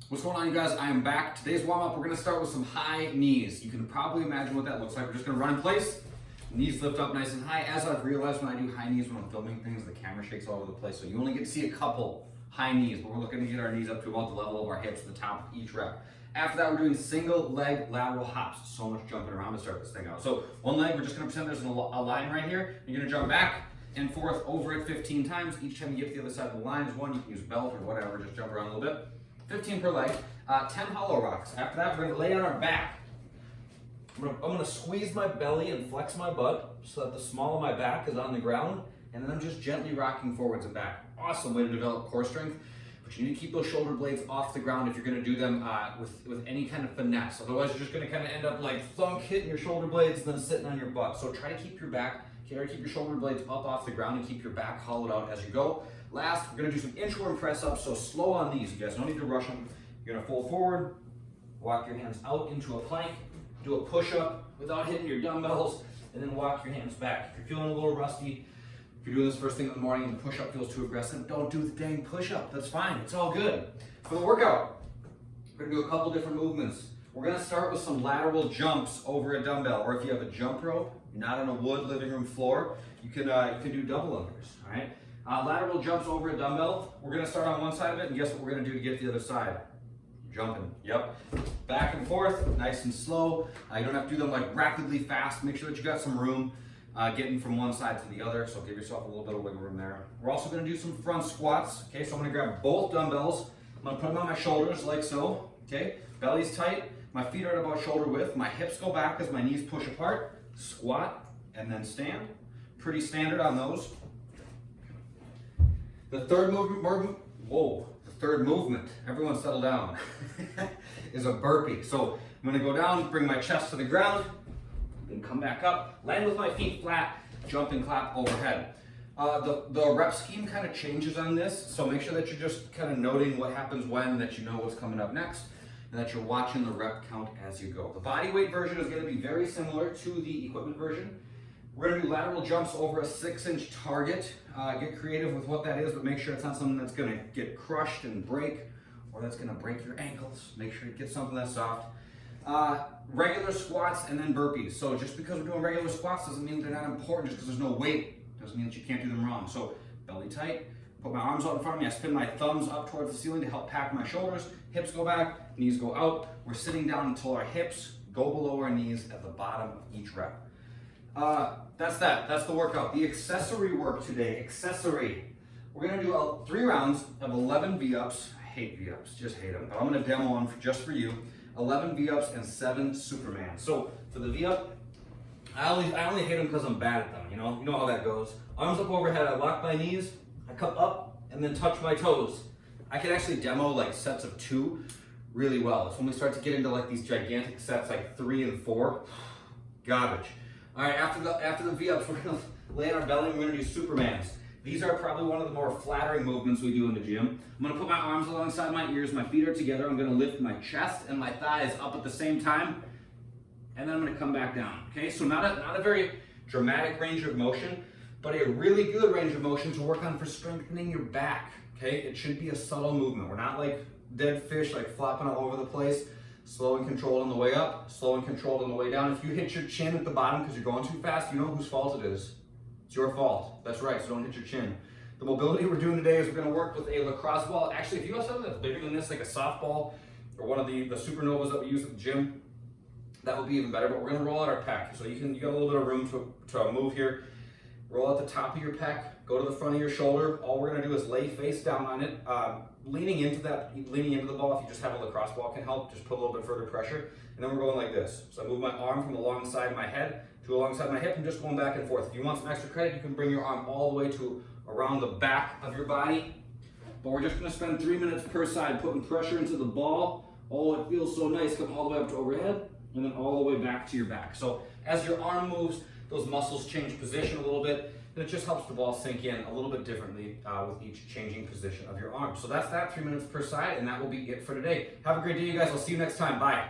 What's going on, you guys? I am back. Today's warm-up, we're going to start with some high knees. You can probably imagine what that looks like. We're just going to run in place, knees lift up nice and high. As I've realized when I do high knees, when I'm filming things, the camera shakes all over the place. So you only get to see a couple high knees, but we're looking to get our knees up to about the level of our hips at the top of each rep. After that, we're doing single leg lateral hops. So much jumping around to start this thing out. So one leg, we're just going to pretend there's a line right here. You're going to jump back and forth over it 15 times. Each time you get to the other side of the line is one. You can use belt or whatever, just jump around a little bit. 15 per leg, 10 hollow rocks. After that, we're gonna lay on our back. I'm gonna squeeze my belly and flex my butt so that the small of my back is on the ground, and then I'm just gently rocking forwards and back. Awesome way to develop core strength, but you need to keep those shoulder blades off the ground if you're gonna do them with any kind of finesse. Otherwise, you're just gonna kind of end up like thunk hitting your shoulder blades and then sitting on your butt. So try to keep your back, keep your shoulder blades up off the ground and keep your back hollowed out as you go. Last, we're gonna do some inchworm press ups, so slow on these. You guys don't need to rush them. You're gonna fold forward, walk your hands out into a plank, do a push up without hitting your dumbbells, and then walk your hands back. If you're feeling a little rusty, if you're doing this first thing in the morning and the push up feels too aggressive, don't do the dang push up. That's fine, it's all good. For the workout, we're gonna do a couple different movements. We're gonna start with some lateral jumps over a dumbbell, or if you have a jump rope, you're not on a wood living room floor, you can do double unders, all right? Lateral jumps over a dumbbell. We're gonna start on one side of it, and guess what we're gonna do to get to the other side? Jumping, yep. Back and forth, nice and slow. You don't have to do them like rapidly fast. Make sure that you got some room getting from one side to the other, so give yourself a little bit of wiggle room there. We're also gonna do some front squats, okay? So I'm gonna grab both dumbbells. I'm gonna put them on my shoulders like so, okay? Belly's tight, my feet are at about shoulder width. My hips go back as my knees push apart. Squat, and then stand. Pretty standard on those. The third movement, everyone settle down, is a burpee. So I'm gonna go down, bring my chest to the ground, then come back up, land with my feet flat, jump and clap overhead. The rep scheme kind of changes on this, so make sure that you're just kind of noting what happens when, that you know what's coming up next, and that you're watching the rep count as you go. The body weight version is gonna be very similar to the equipment version. We're gonna do lateral jumps over a 6-inch target. Get creative with what that is, but make sure it's not something that's gonna get crushed and break, or that's gonna break your ankles. Make sure you get something that's soft. Regular squats and then burpees. So just because we're doing regular squats doesn't mean they're not important. Just because there's no weight doesn't mean that you can't do them wrong. So belly tight, put my arms out in front of me. I spin my thumbs up towards the ceiling to help pack my shoulders. Hips go back, knees go out. We're sitting down until our hips go below our knees at the bottom of each rep. That's the workout. The accessory work today, we're gonna do 3 rounds of 11 V-ups. I hate V-ups, just hate them, but I'm gonna demo one just for you. 11 V-ups and 7 Superman. So for the V-up, I only hate them because I'm bad at them, you know how that goes. Arms up overhead, I lock my knees, I come up and then touch my toes. I can actually demo like sets of 2 really well. It's when we start to get into like these gigantic sets like 3 and 4, garbage. All right, after the V-ups, we're gonna lay on our belly and we're gonna do Supermans. These are probably one of the more flattering movements we do in the gym. I'm gonna put my arms alongside my ears, my feet are together. I'm gonna lift my chest and my thighs up at the same time, and then I'm gonna come back down, okay? So not a very dramatic range of motion, but a really good range of motion to work on for strengthening your back, okay? It should be a subtle movement. We're not like dead fish, like flopping all over the place. Slow and controlled on the way up, slow and controlled on the way down. If you hit your chin at the bottom because you're going too fast, you know whose fault it is. It's your fault. That's right, so don't hit your chin. The mobility we're doing today is we're gonna work with a lacrosse ball. Actually, if you have something that's bigger than this, like a softball or one of the Supernovas that we use at the gym, that would be even better, but we're gonna roll out our pec. So you got a little bit of room to move here. Roll out the top of your pec, go to the front of your shoulder. All we're gonna do is lay face down on it. Leaning into the ball, if you just have a lacrosse ball, can help. Just put a little bit further pressure. And then we're going like this. So I move my arm from alongside my head to alongside my hip and just going back and forth. If you want some extra credit, you can bring your arm all the way to around the back of your body. But we're just gonna spend 3 minutes per side putting pressure into the ball. Oh, it feels so nice, come all the way up to overhead and then all the way back to your back. So as your arm moves, those muscles change position a little bit. And it just helps the ball sink in a little bit differently with each changing position of your arm. So that's that, 3 minutes per side, and that will be it for today. Have a great day, you guys. I'll see you next time. Bye.